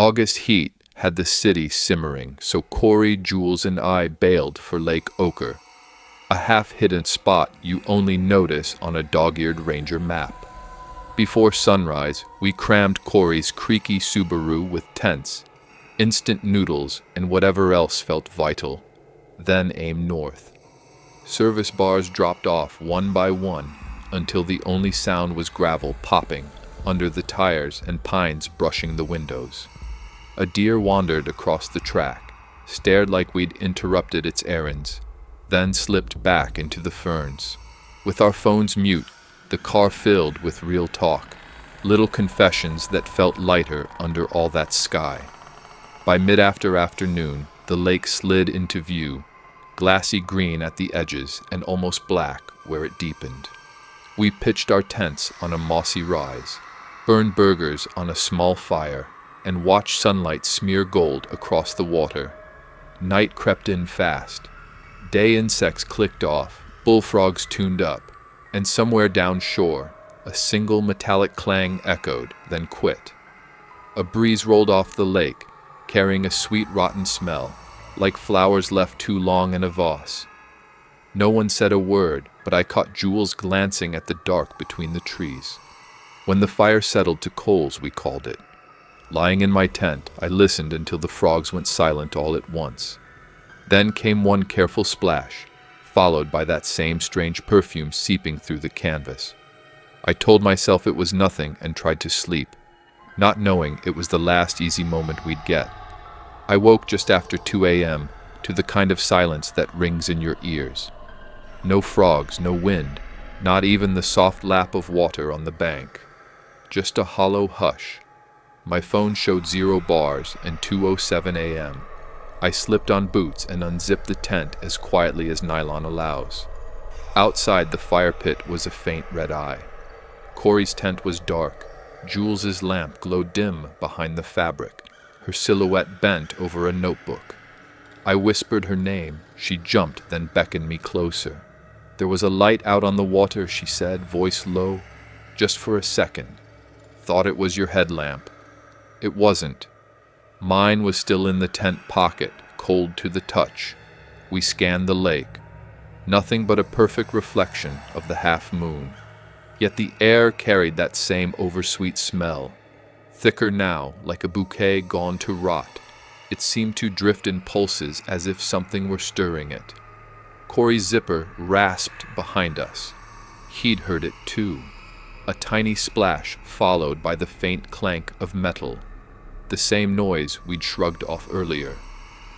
August heat had the city simmering, so Corey, Jules, and I bailed for Lake Ochre, a half-hidden spot you only notice on a dog-eared ranger map. Before sunrise, we crammed Corey's creaky Subaru with tents, instant noodles, and whatever else felt vital, then aimed north. Service bars dropped off one by one until the only sound was gravel popping under the tires and pines brushing the windows. A deer wandered across the track, stared like we'd interrupted its errands, then slipped back into the ferns. With our phones mute, the car filled with real talk, little confessions that felt lighter under all that sky. By mid-afternoon, the lake slid into view, glassy green at the edges and almost black where it deepened. We pitched our tents on a mossy rise, burned burgers on a small fire, and watched sunlight smear gold across the water. Night crept in fast. Day insects clicked off, bullfrogs tuned up, and somewhere down shore, a single metallic clang echoed, then quit. A breeze rolled off the lake, carrying a sweet rotten smell, like flowers left too long in a vase. No one said a word, but I caught Jules glancing at the dark between the trees. When the fire settled to coals, we called it. Lying in my tent, I listened until the frogs went silent all at once. Then came one careful splash, followed by that same strange perfume seeping through the canvas. I told myself it was nothing and tried to sleep, not knowing it was the last easy moment we'd get. I woke just after 2 a.m. to the kind of silence that rings in your ears. No frogs, no wind, not even the soft lap of water on the bank. Just a hollow hush. My phone showed 0 bars and 2:07 a.m. I slipped on boots and unzipped the tent as quietly as nylon allows. Outside the fire pit was a faint red eye. Corey's tent was dark. Jules's lamp glowed dim behind the fabric, her silhouette bent over a notebook. I whispered her name. She jumped, then beckoned me closer. "There was a light out on the water," she said, voice low. "Just for a second. Thought it was your headlamp." It wasn't. Mine was still in the tent pocket, cold to the touch. We scanned the lake. Nothing but a perfect reflection of the half moon. Yet the air carried that same oversweet smell. Thicker now, like a bouquet gone to rot. It seemed to drift in pulses as if something were stirring it. Corey's zipper rasped behind us. He'd heard it too. A tiny splash followed by the faint clank of metal. The same noise we'd shrugged off earlier.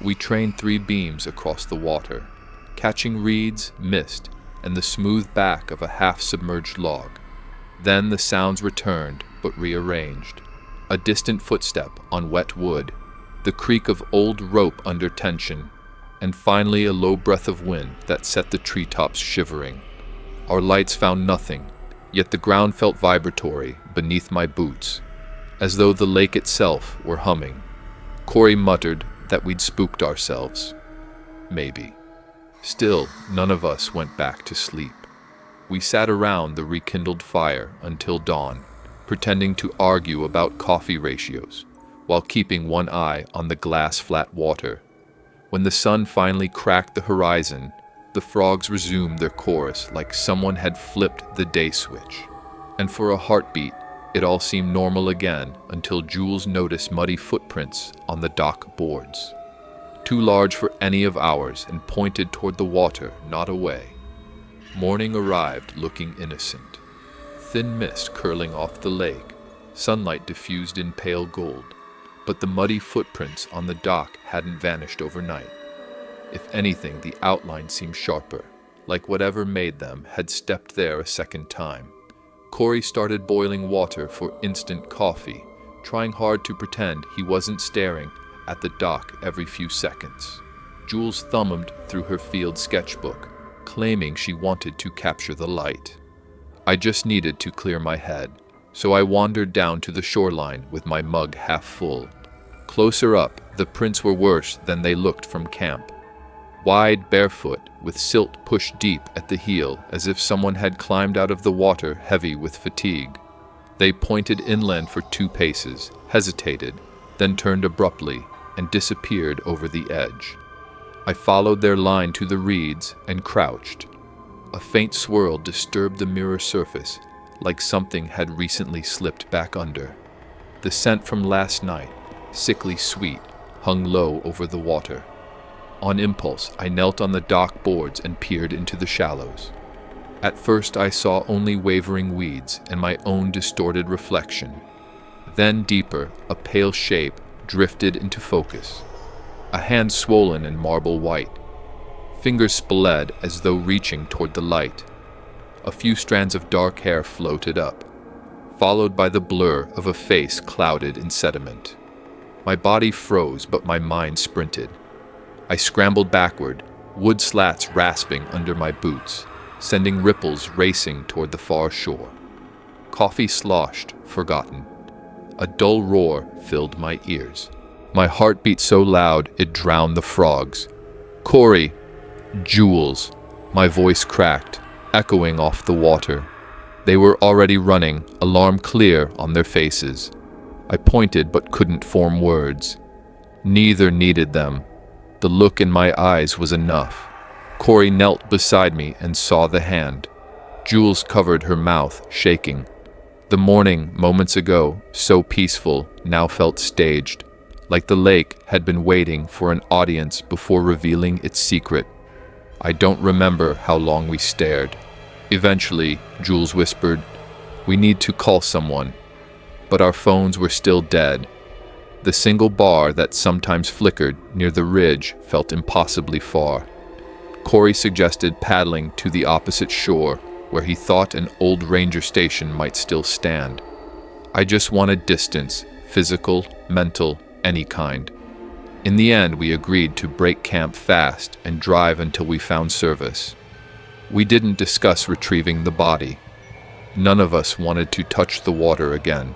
We trained 3 beams across the water, catching reeds, mist, and the smooth back of a half-submerged log. Then the sounds returned, but rearranged. A distant footstep on wet wood, the creak of old rope under tension, and finally a low breath of wind that set the treetops shivering. Our lights found nothing, yet the ground felt vibratory beneath my boots, as though the lake itself were humming. Corey muttered that we'd spooked ourselves. Maybe. Still, none of us went back to sleep. We sat around the rekindled fire until dawn, pretending to argue about coffee ratios, while keeping one eye on the glass-flat water. When the sun finally cracked the horizon, the frogs resumed their chorus like someone had flipped the day switch. And for a heartbeat, it all seemed normal again until Jules noticed muddy footprints on the dock boards. Too large for any of ours, and pointed toward the water, not away. Morning arrived looking innocent. Thin mist curling off the lake, sunlight diffused in pale gold, but the muddy footprints on the dock hadn't vanished overnight. If anything, the outline seemed sharper, like whatever made them had stepped there a second time. Corey started boiling water for instant coffee, trying hard to pretend he wasn't staring at the dock every few seconds. Jules thumbed through her field sketchbook, claiming she wanted to capture the light. I just needed to clear my head, so I wandered down to the shoreline with my mug half full. Closer up, the prints were worse than they looked from camp. Wide, barefoot, with silt pushed deep at the heel, as if someone had climbed out of the water heavy with fatigue. They pointed inland for 2 paces, hesitated, then turned abruptly and disappeared over the edge. I followed their line to the reeds and crouched. A faint swirl disturbed the mirror surface, like something had recently slipped back under. The scent from last night, sickly sweet, hung low over the water. On impulse, I knelt on the dock boards and peered into the shallows. At first, I saw only wavering weeds and my own distorted reflection. Then deeper, a pale shape drifted into focus. A hand swollen and marble white. Fingers splayed as though reaching toward the light. A few strands of dark hair floated up, followed by the blur of a face clouded in sediment. My body froze, but my mind sprinted. I scrambled backward, wood slats rasping under my boots, sending ripples racing toward the far shore. Coffee sloshed, forgotten. A dull roar filled my ears. My heart beat so loud it drowned the frogs. Corey! Jules! My voice cracked, echoing off the water. They were already running, alarm clear on their faces. I pointed but couldn't form words. Neither needed them. The look in my eyes was enough. Corey knelt beside me and saw the hand. Jules covered her mouth, shaking. The morning, moments ago, so peaceful, now felt staged, like the lake had been waiting for an audience before revealing its secret. I don't remember how long we stared. Eventually, Jules whispered, "We need to call someone." But our phones were still dead. The single bar that sometimes flickered near the ridge felt impossibly far. Corey suggested paddling to the opposite shore, where he thought an old ranger station might still stand. I just wanted distance, physical, mental, any kind. In the end, we agreed to break camp fast and drive until we found service. We didn't discuss retrieving the body. None of us wanted to touch the water again.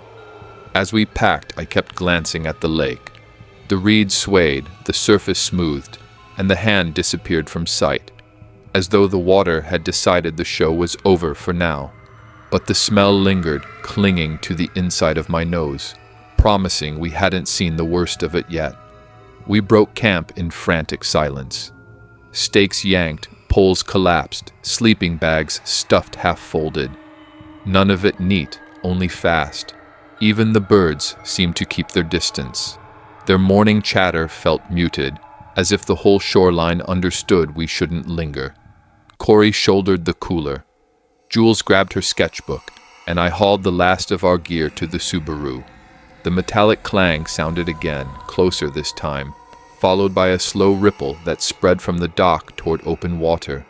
As we packed, I kept glancing at the lake. The reeds swayed, the surface smoothed, and the hand disappeared from sight, as though the water had decided the show was over for now. But the smell lingered, clinging to the inside of my nose, promising we hadn't seen the worst of it yet. We broke camp in frantic silence. Stakes yanked, poles collapsed, sleeping bags stuffed half-folded. None of it neat, only fast. Even the birds seemed to keep their distance. Their morning chatter felt muted, as if the whole shoreline understood we shouldn't linger. Corey shouldered the cooler. Jules grabbed her sketchbook, and I hauled the last of our gear to the Subaru. The metallic clang sounded again, closer this time, followed by a slow ripple that spread from the dock toward open water.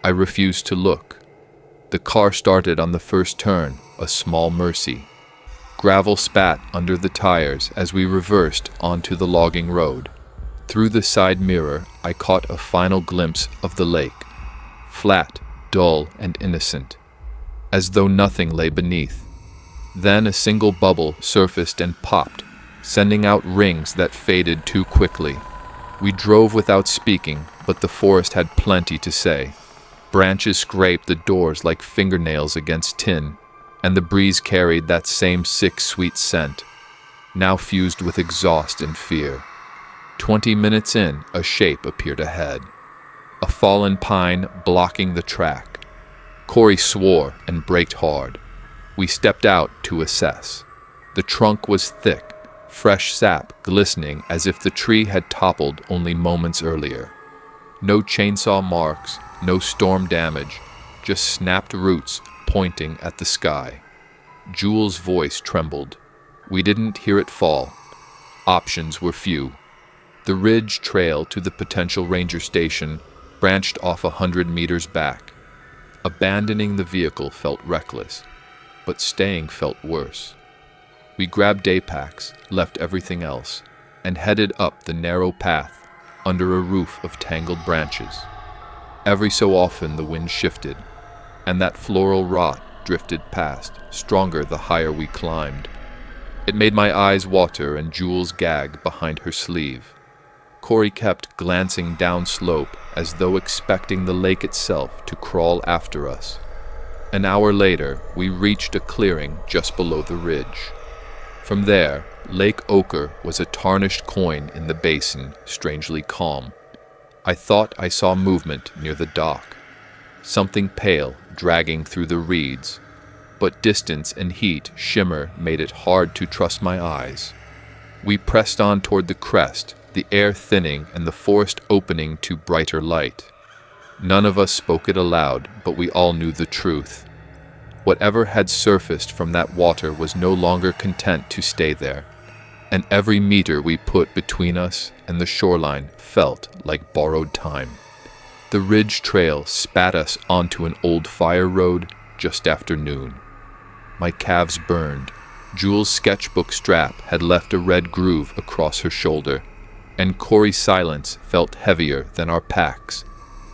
I refused to look. The car started on the first turn, a small mercy. Gravel spat under the tires as we reversed onto the logging road. Through the side mirror, I caught a final glimpse of the lake. Flat, dull, and innocent, as though nothing lay beneath. Then a single bubble surfaced and popped, sending out rings that faded too quickly. We drove without speaking, but the forest had plenty to say. Branches scraped the doors like fingernails against tin, and the breeze carried that same sick, sweet scent, now fused with exhaust and fear. 20 minutes in, a shape appeared ahead. A fallen pine blocking the track. Corey swore and braked hard. We stepped out to assess. The trunk was thick, fresh sap glistening as if the tree had toppled only moments earlier. No chainsaw marks, no storm damage, just snapped roots pointing at the sky. Jules' voice trembled. We didn't hear it fall. Options were few. The ridge trail to the potential ranger station branched off 100 meters back. Abandoning the vehicle felt reckless, but staying felt worse. We grabbed day packs, left everything else, and headed up the narrow path under a roof of tangled branches. Every so often the wind shifted, and that floral rot drifted past, stronger the higher we climbed. It made my eyes water and Jules gag behind her sleeve. Corey kept glancing downslope as though expecting the lake itself to crawl after us. An hour later, we reached a clearing just below the ridge. From there, Lake Ochre was a tarnished coin in the basin, strangely calm. I thought I saw movement near the dock, something pale dragging through the reeds, but distance and heat shimmer made it hard to trust my eyes. We pressed on toward the crest, the air thinning and the forest opening to brighter light. None of us spoke it aloud, but we all knew the truth. Whatever had surfaced from that water was no longer content to stay there, and every meter we put between us and the shoreline felt like borrowed time. The ridge trail spat us onto an old fire road just after noon. My calves burned. Jules' sketchbook strap had left a red groove across her shoulder, and Corey's silence felt heavier than our packs.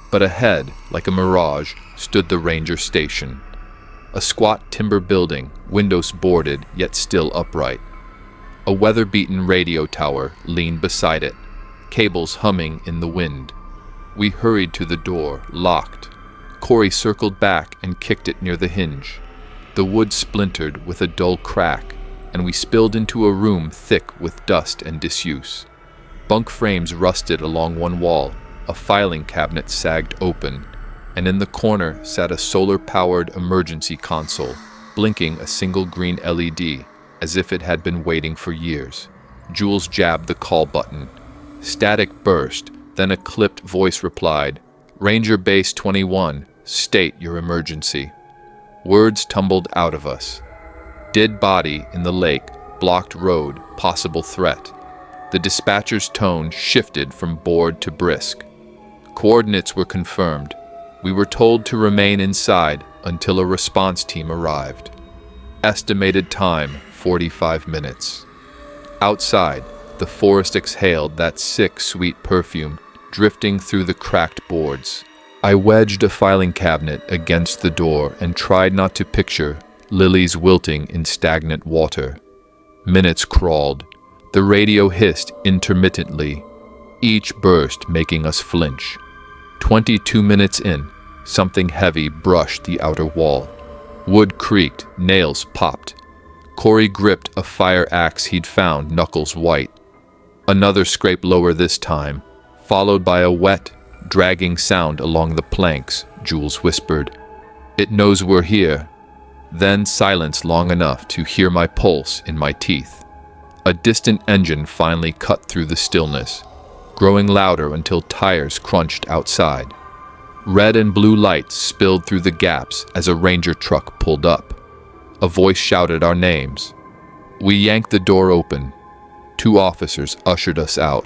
But ahead, like a mirage, stood the ranger station. A squat timber building, windows boarded yet still upright. A weather-beaten radio tower leaned beside it, cables humming in the wind. We hurried to the door, locked. Corey circled back and kicked it near the hinge. The wood splintered with a dull crack, and we spilled into a room thick with dust and disuse. Bunk frames rusted along one wall, a filing cabinet sagged open, and in the corner sat a solar-powered emergency console, blinking a single green LED, as if it had been waiting for years. Jules jabbed the call button. Static burst, then a clipped voice replied, "Ranger Base 21, state your emergency." Words tumbled out of us. Dead body in the lake, blocked road, possible threat. The dispatcher's tone shifted from bored to brisk. Coordinates were confirmed. We were told to remain inside until a response team arrived. Estimated time, 45 minutes. Outside, the forest exhaled that sick, sweet perfume drifting through the cracked boards. I wedged a filing cabinet against the door and tried not to picture lilies wilting in stagnant water. Minutes crawled. The radio hissed intermittently, each burst making us flinch. 22 minutes in, something heavy brushed the outer wall. Wood creaked, nails popped. Corey gripped a fire axe he'd found, knuckles white. Another scrape lower this time, followed by a wet, dragging sound along the planks. Jules whispered, "It knows we're here." Then silence long enough to hear my pulse in my teeth. A distant engine finally cut through the stillness, growing louder until tires crunched outside. Red and blue lights spilled through the gaps as a ranger truck pulled up. A voice shouted our names. We yanked the door open. 2 officers ushered us out,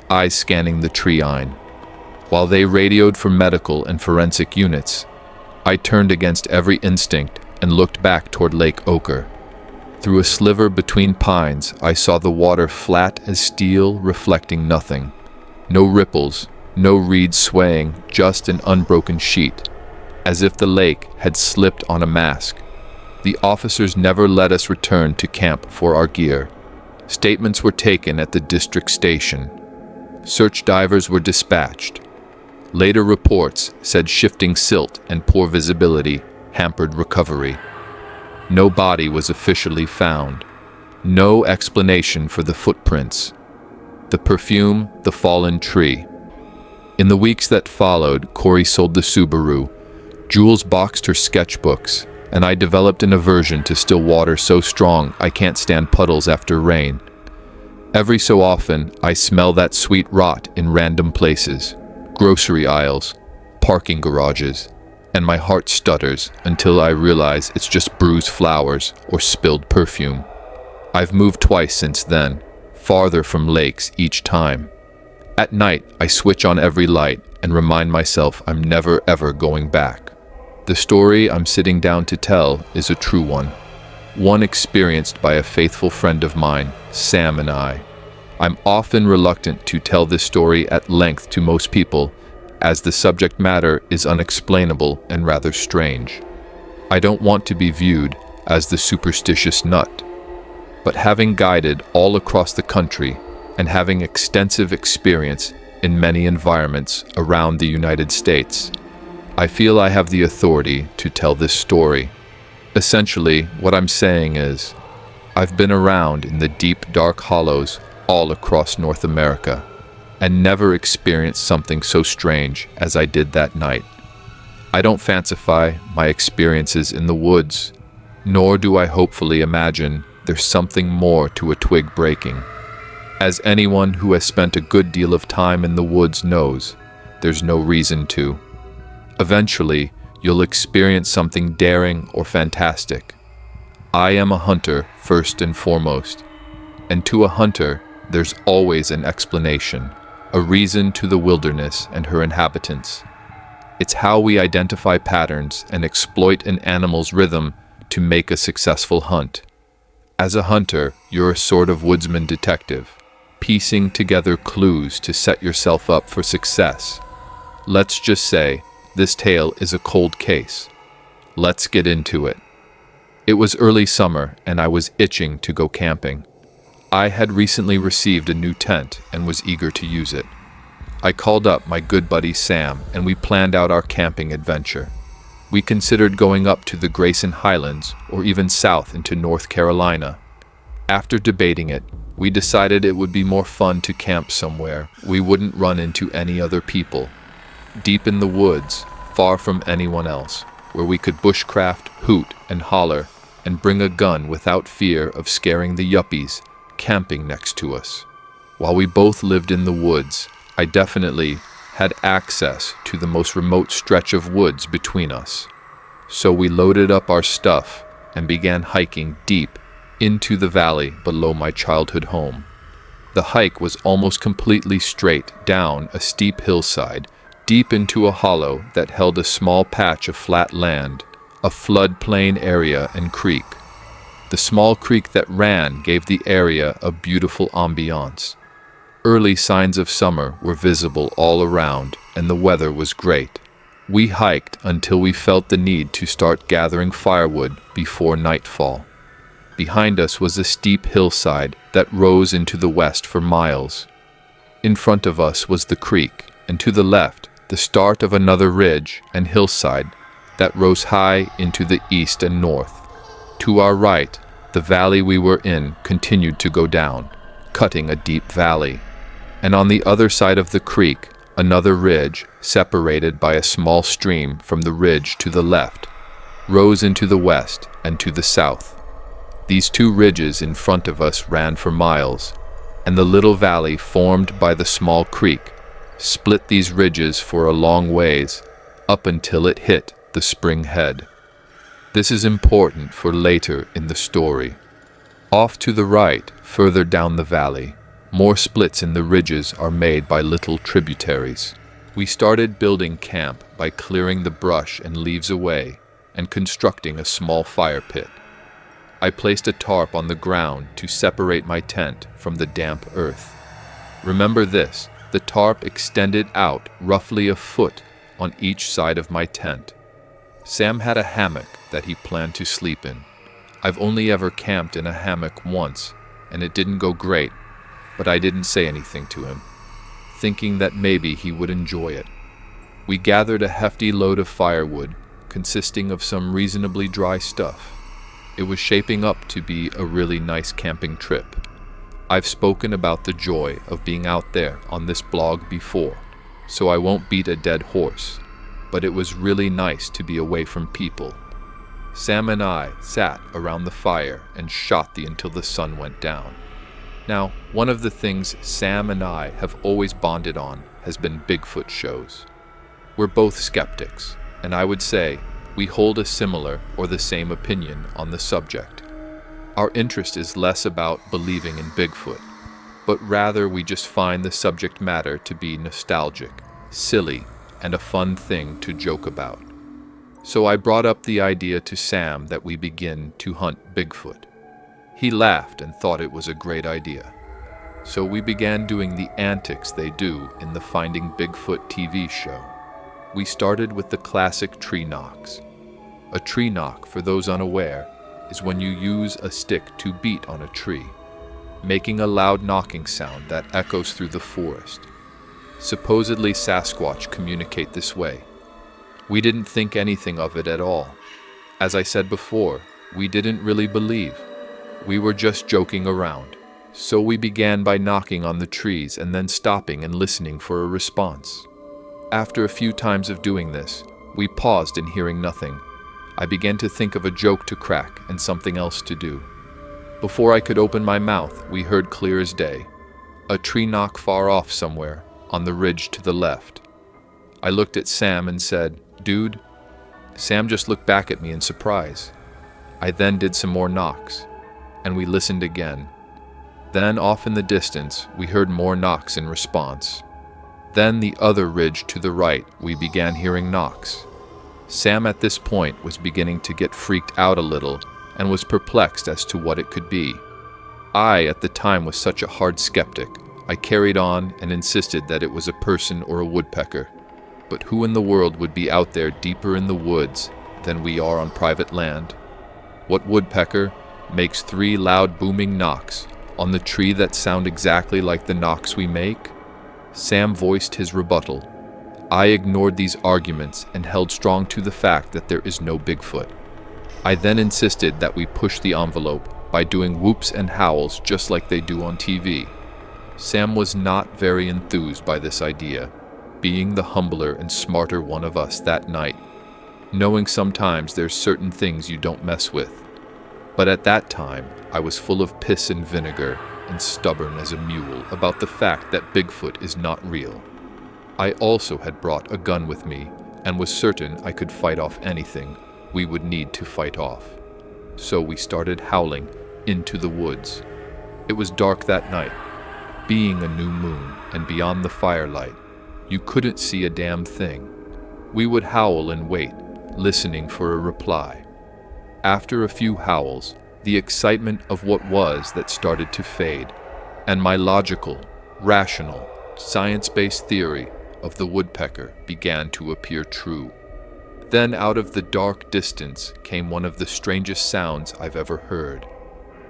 eyes scanning the tree-line. While they radioed for medical and forensic units, I turned against every instinct and looked back toward Lake Ochre. Through a sliver between pines, I saw the water flat as steel, reflecting nothing. No ripples, no reeds swaying, just an unbroken sheet, as if the lake had slipped on a mask. The officers never let us return to camp for our gear. Statements were taken at the district station. Search divers were dispatched. Later reports said shifting silt and poor visibility hampered recovery. No body was officially found. No explanation for the footprints. The perfume, the fallen tree. In the weeks that followed, Corey sold the Subaru. Jules boxed her sketchbooks, and I developed an aversion to still water so strong I can't stand puddles after rain. Every so often, I smell that sweet rot in random places, grocery aisles, parking garages, and my heart stutters until I realize it's just bruised flowers or spilled perfume. I've moved twice since then, farther from lakes each time. At night, I switch on every light and remind myself I'm never ever going back. The story I'm sitting down to tell is a true one experienced by a faithful friend of mine, Sam, and I. I'm often reluctant to tell this story at length to most people, as the subject matter is unexplainable and rather strange. I don't want to be viewed as the superstitious nut, but having guided all across the country and having extensive experience in many environments around the United States, I feel I have the authority to tell this story. Essentially, what I'm saying is, I've been around in the deep, dark hollows all across North America and never experienced something so strange as I did that night. I don't fancify my experiences in the woods, nor do I hopefully imagine there's something more to a twig breaking. As anyone who has spent a good deal of time in the woods knows, there's no reason to. Eventually, you'll experience something daring or fantastic. I am a hunter first and foremost, and to a hunter, there's always an explanation, a reason to the wilderness and her inhabitants. It's how we identify patterns and exploit an animal's rhythm to make a successful hunt. As a hunter, you're a sort of woodsman detective, piecing together clues to set yourself up for success. Let's just say this tale is a cold case. Let's get into it. It was early summer and I was itching to go camping. I had recently received a new tent and was eager to use it. I called up my good buddy Sam and we planned out our camping adventure. We considered going up to the Grayson Highlands or even south into North Carolina. After debating it, we decided it would be more fun to camp somewhere we wouldn't run into any other people, deep in the woods, far from anyone else, where we could bushcraft, hoot, and holler, and bring a gun without fear of scaring the yuppies camping next to us. While we both lived in the woods, I definitely had access to the most remote stretch of woods between us. So we loaded up our stuff and began hiking deep into the valley below my childhood home. The hike was almost completely straight down a steep hillside, deep into a hollow that held a small patch of flat land, a floodplain area and creek. The small creek that ran gave the area a beautiful ambiance. Early signs of summer were visible all around, and the weather was great. We hiked until we felt the need to start gathering firewood before nightfall. Behind us was a steep hillside that rose into the west for miles. In front of us was the creek, and to the left, the start of another ridge and hillside that rose high into the east and north. To our right, the valley we were in continued to go down, cutting a deep valley. And on the other side of the creek, another ridge, separated by a small stream from the ridge to the left, rose into the west and to the south. These two ridges in front of us ran for miles, and the little valley formed by the small creek split these ridges for a long ways, up until it hit the spring head. This is important for later in the story. Off to the right, further down the valley, more splits in the ridges are made by little tributaries. We started building camp by clearing the brush and leaves away and constructing a small fire pit. I placed a tarp on the ground to separate my tent from the damp earth. Remember this, the tarp extended out roughly a foot on each side of my tent. Sam had a hammock that he planned to sleep in. I've only ever camped in a hammock once, and it didn't go great, but I didn't say anything to him, thinking that maybe he would enjoy it. We gathered a hefty load of firewood, consisting of some reasonably dry stuff. It was shaping up to be a really nice camping trip. I've spoken about the joy of being out there on this blog before, so I won't beat a dead horse, but it was really nice to be away from people. Sam and I sat around the fire and shot until the sun went down. Now, one of the things Sam and I have always bonded on has been Bigfoot shows. We're both skeptics, and I would say we hold a similar or the same opinion on the subject. Our interest is less about believing in Bigfoot, but rather we just find the subject matter to be nostalgic, silly, and a fun thing to joke about. So I brought up the idea to Sam that we begin to hunt Bigfoot. He laughed and thought it was a great idea. So we began doing the antics they do in the Finding Bigfoot TV show. We started with the classic tree knocks. A tree knock, for those unaware, is when you use a stick to beat on a tree, making a loud knocking sound that echoes through the forest. Supposedly Sasquatch communicate this way. We didn't think anything of it at all. As I said before, we didn't really believe. We were just joking around. So we began by knocking on the trees and then stopping and listening for a response. After a few times of doing this, we paused and hearing nothing. I began to think of a joke to crack and something else to do. Before I could open my mouth, we heard clear as day. A tree knock far off somewhere, on the ridge to the left. I looked at Sam and said, "Dude?" Sam just looked back at me in surprise. I then did some more knocks, and we listened again. Then off in the distance, we heard more knocks in response. Then the other ridge to the right, we began hearing knocks. Sam at this point was beginning to get freaked out a little and was perplexed as to what it could be. I, at the time, was such a hard skeptic. I carried on and insisted that it was a person or a woodpecker. But who in the world would be out there deeper in the woods than we are on private land? What woodpecker makes 3 loud booming knocks on the tree that sound exactly like the knocks we make? Sam voiced his rebuttal. I ignored these arguments and held strong to the fact that there is no Bigfoot. I then insisted that we push the envelope by doing whoops and howls just like they do on TV. Sam was not very enthused by this idea, being the humbler and smarter one of us that night, knowing sometimes there's certain things you don't mess with. But at that time, I was full of piss and vinegar and stubborn as a mule about the fact that Bigfoot is not real. I also had brought a gun with me and was certain I could fight off anything we would need to fight off. So we started howling into the woods. It was dark that night. Being a new moon and beyond the firelight, you couldn't see a damn thing. We would howl and wait, listening for a reply. After a few howls, the excitement of what was that started to fade, and my logical, rational, science-based theory of the woodpecker began to appear true. Then out of the dark distance came one of the strangest sounds I've ever heard.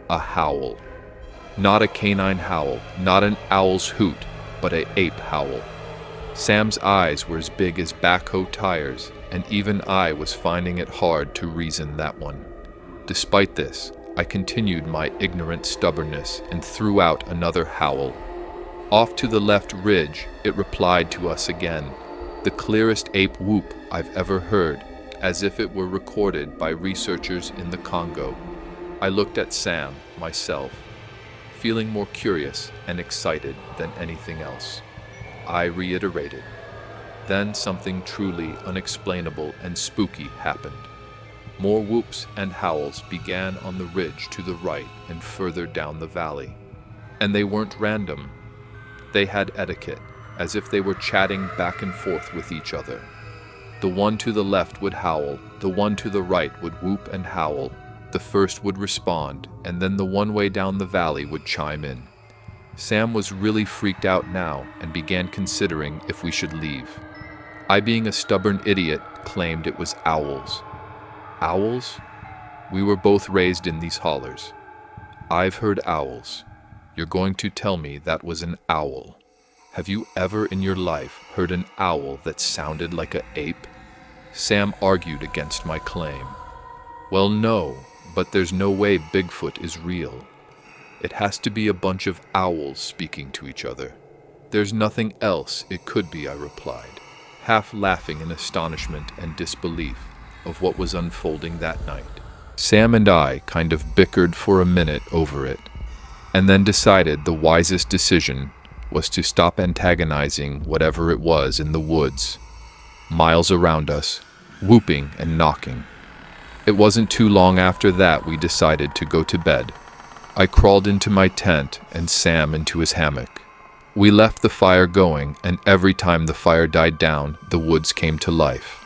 A howl. Not a canine howl, not an owl's hoot, but an ape howl. Sam's eyes were as big as backhoe tires, and even I was finding it hard to reason that one. Despite this, I continued my ignorant stubbornness and threw out another howl. Off to the left ridge, it replied to us again, the clearest ape whoop I've ever heard, as if it were recorded by researchers in the Congo. I looked at Sam, myself, feeling more curious and excited than anything else. I reiterated. Then something truly unexplainable and spooky happened. More whoops and howls began on the ridge to the right and further down the valley. And they weren't random. They had etiquette, as if they were chatting back and forth with each other. The one to the left would howl, the one to the right would whoop and howl. The first would respond, and then the one way down the valley would chime in. Sam was really freaked out now and began considering if we should leave. I, being a stubborn idiot, claimed it was owls. Owls? We were both raised in these hollers. I've heard owls. You're going to tell me that was an owl. Have you ever in your life heard an owl that sounded like an ape? Sam argued against my claim. Well, no, but there's no way Bigfoot is real. It has to be a bunch of owls speaking to each other. There's nothing else it could be, I replied, half laughing in astonishment and disbelief of what was unfolding that night. Sam and I kind of bickered for a minute over it, and then decided the wisest decision was to stop antagonizing whatever it was in the woods, miles around us, whooping and knocking. It wasn't too long after that we decided to go to bed. I crawled into my tent and Sam into his hammock. We left the fire going, and every time the fire died down, the woods came to life.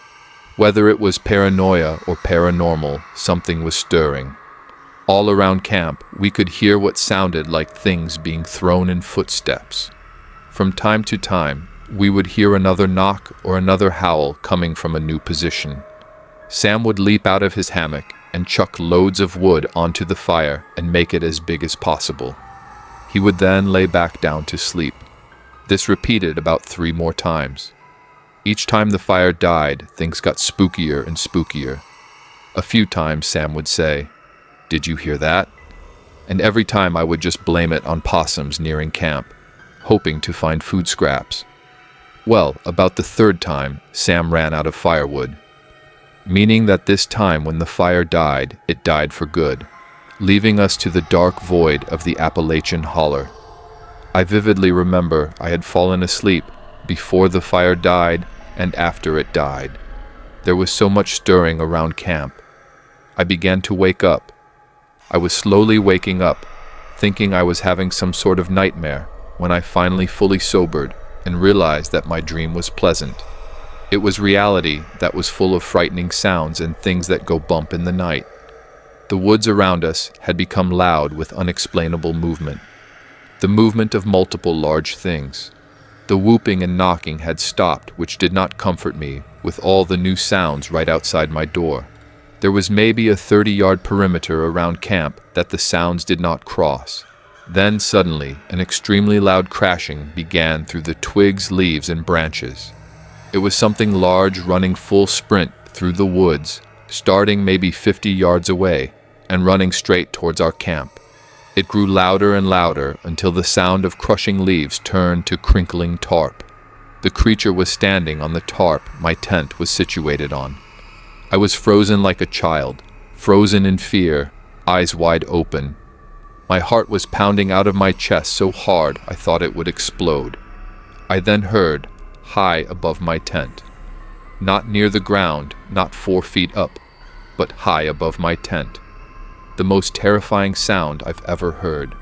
Whether it was paranoia or paranormal, something was stirring. All around camp, we could hear what sounded like things being thrown in footsteps. From time to time, we would hear another knock or another howl coming from a new position. Sam would leap out of his hammock and chuck loads of wood onto the fire and make it as big as possible. He would then lay back down to sleep. This repeated about 3 more times. Each time the fire died, things got spookier and spookier. A few times Sam would say, "Did you hear that?" and every time I would just blame it on possums nearing camp, hoping to find food scraps. Well, about the third time, Sam ran out of firewood, meaning that this time when the fire died, it died for good, leaving us to the dark void of the Appalachian holler. I vividly remember I had fallen asleep before the fire died and after it died. There was so much stirring around camp. I began to wake up. I was slowly waking up, thinking I was having some sort of nightmare, when I finally fully sobered and realized that my dream was pleasant. It was reality that was full of frightening sounds and things that go bump in the night. The woods around us had become loud with unexplainable movement. The movement of multiple large things. The whooping and knocking had stopped, which did not comfort me with all the new sounds right outside my door. There was maybe a 30-yard perimeter around camp that the sounds did not cross. Then suddenly, an extremely loud crashing began through the twigs, leaves, and branches. It was something large running full sprint through the woods, starting maybe 50 yards away and running straight towards our camp. It grew louder and louder until the sound of crushing leaves turned to crinkling tarp. The creature was standing on the tarp my tent was situated on. I was frozen like a child, frozen in fear, eyes wide open. My heart was pounding out of my chest so hard I thought it would explode. I then heard, high above my tent, not near the ground, not 4 feet up, but high above my tent, the most terrifying sound I've ever heard.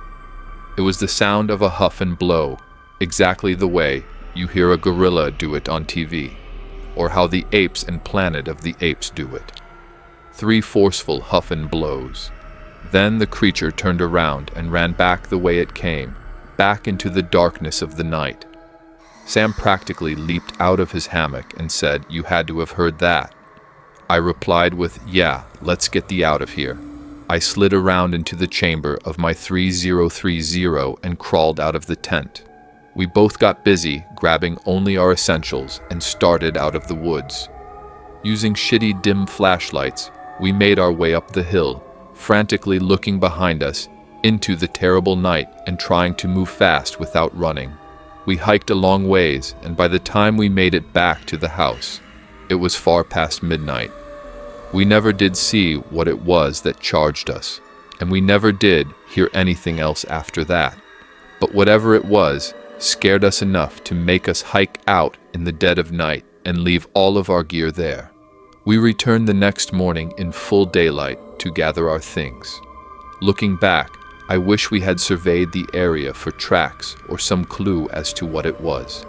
It was the sound of a huff and blow, exactly the way you hear a gorilla do it on TV, or how the apes and Planet of the Apes do it. 3 forceful huff and blows. Then the creature turned around and ran back the way it came, back into the darkness of the night. Sam practically leaped out of his hammock and said, "You had to have heard that." I replied with, "Yeah, let's get thee out of here." I slid around into the chamber of my 3030 and crawled out of the tent. We both got busy grabbing only our essentials and started out of the woods. Using shitty dim flashlights, we made our way up the hill, frantically looking behind us into the terrible night and trying to move fast without running. We hiked a long ways, and by the time we made it back to the house, it was far past midnight. We never did see what it was that charged us, and we never did hear anything else after that. But whatever it was, scared us enough to make us hike out in the dead of night and leave all of our gear there. We returned the next morning in full daylight to gather our things. Looking back, I wish we had surveyed the area for tracks or some clue as to what it was.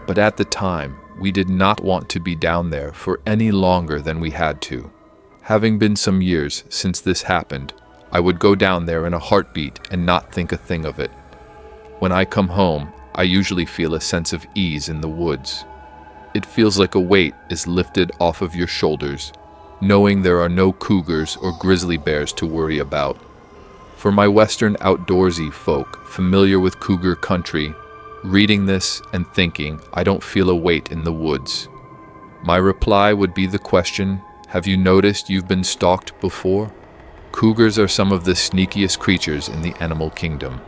But at the time, we did not want to be down there for any longer than we had to. Having been some years since this happened, I would go down there in a heartbeat and not think a thing of it. When I come home, I usually feel a sense of ease in the woods. It feels like a weight is lifted off of your shoulders, knowing there are no cougars or grizzly bears to worry about. For my Western outdoorsy folk familiar with cougar country, reading this and thinking I don't feel a weight in the woods. My reply would be the question, have you noticed you've been stalked before? Cougars are some of the sneakiest creatures in the animal kingdom,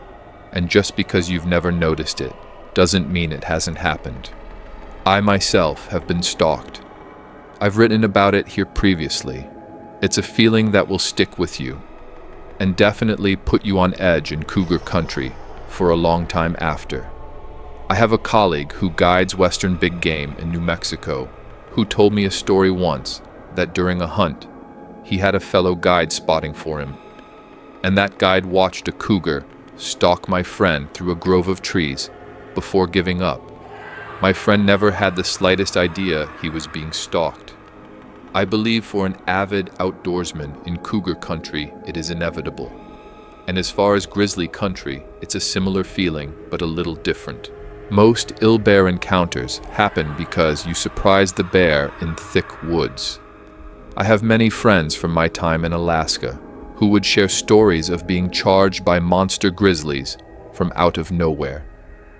and just because you've never noticed it doesn't mean it hasn't happened. I myself have been stalked. I've written about it here previously. It's a feeling that will stick with you, and definitely put you on edge in cougar country for a long time after. I have a colleague who guides Western big game in New Mexico who told me a story once that during a hunt, he had a fellow guide spotting for him, and that guide watched a cougar stalk my friend through a grove of trees before giving up. My friend never had the slightest idea he was being stalked. I believe for an avid outdoorsman in cougar country, it is inevitable. And as far as grizzly country, it's a similar feeling, but a little different. Most ill bear encounters happen because you surprise the bear in thick woods. I have many friends from my time in Alaska who would share stories of being charged by monster grizzlies from out of nowhere.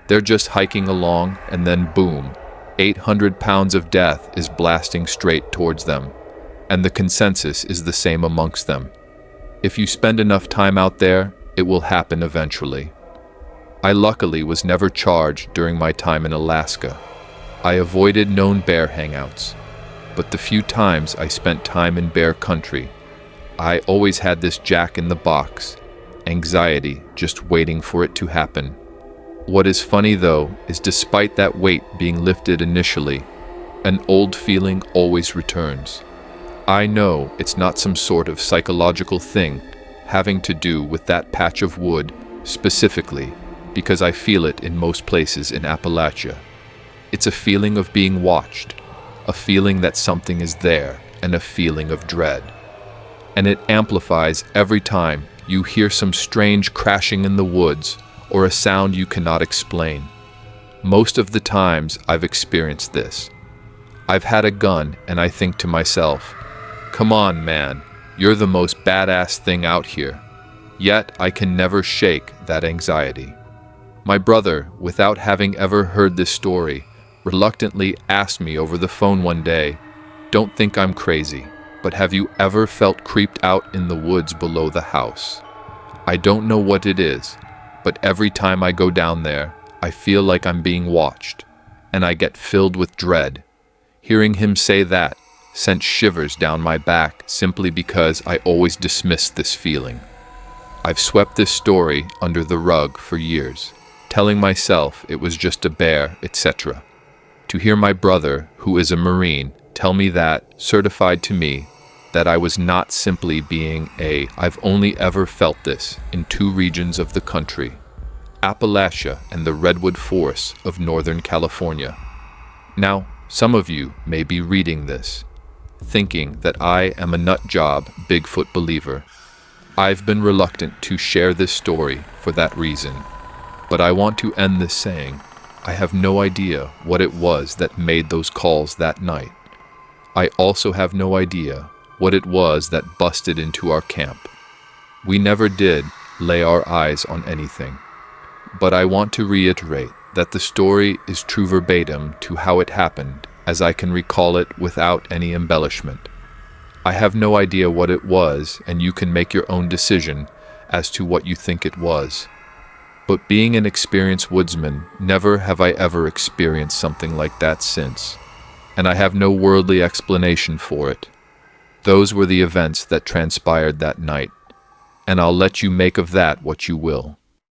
They're just hiking along and then boom, 800 pounds of death is blasting straight towards them, and the consensus is the same amongst them. If you spend enough time out there, It will happen eventually. I luckily was never charged during my time in Alaska. I avoided known bear hangouts, but the few times I spent time in bear country, I always had this jack-in-the-box, anxiety just waiting for it to happen. What is funny though is despite that weight being lifted initially, an old feeling always returns. I know it's not some sort of psychological thing having to do with that patch of wood specifically, because I feel it in most places in Appalachia. It's a feeling of being watched, a feeling that something is there, and a feeling of dread. And it amplifies every time you hear some strange crashing in the woods or a sound you cannot explain. Most of the times I've experienced this, I've had a gun and I think to myself, come on, man, you're the most badass thing out here. Yet I can never shake that anxiety. My brother, without having ever heard this story, reluctantly asked me over the phone one day, don't think I'm crazy, but have you ever felt creeped out in the woods below the house? I don't know what it is, but every time I go down there, I feel like I'm being watched, and I get filled with dread. Hearing him say that sent shivers down my back simply because I always dismissed this feeling. I've swept this story under the rug for years, telling myself it was just a bear, etc. To hear my brother, who is a Marine, tell me that certified to me that I was not simply being I've only ever felt this in two regions of the country, Appalachia and the redwood forests of Northern California. Now, some of you may be reading this, thinking that I am a nutjob Bigfoot believer. I've been reluctant to share this story for that reason, but I want to end this saying, I have no idea what it was that made those calls that night. I also have no idea what it was that busted into our camp. We never did lay our eyes on anything. But I want to reiterate that the story is true verbatim to how it happened, as I can recall it without any embellishment. I have no idea what it was, and you can make your own decision as to what you think it was. But being an experienced woodsman, never have I ever experienced something like that since, and I have no worldly explanation for it. Those were the events that transpired that night, and I'll let you make of that what you will.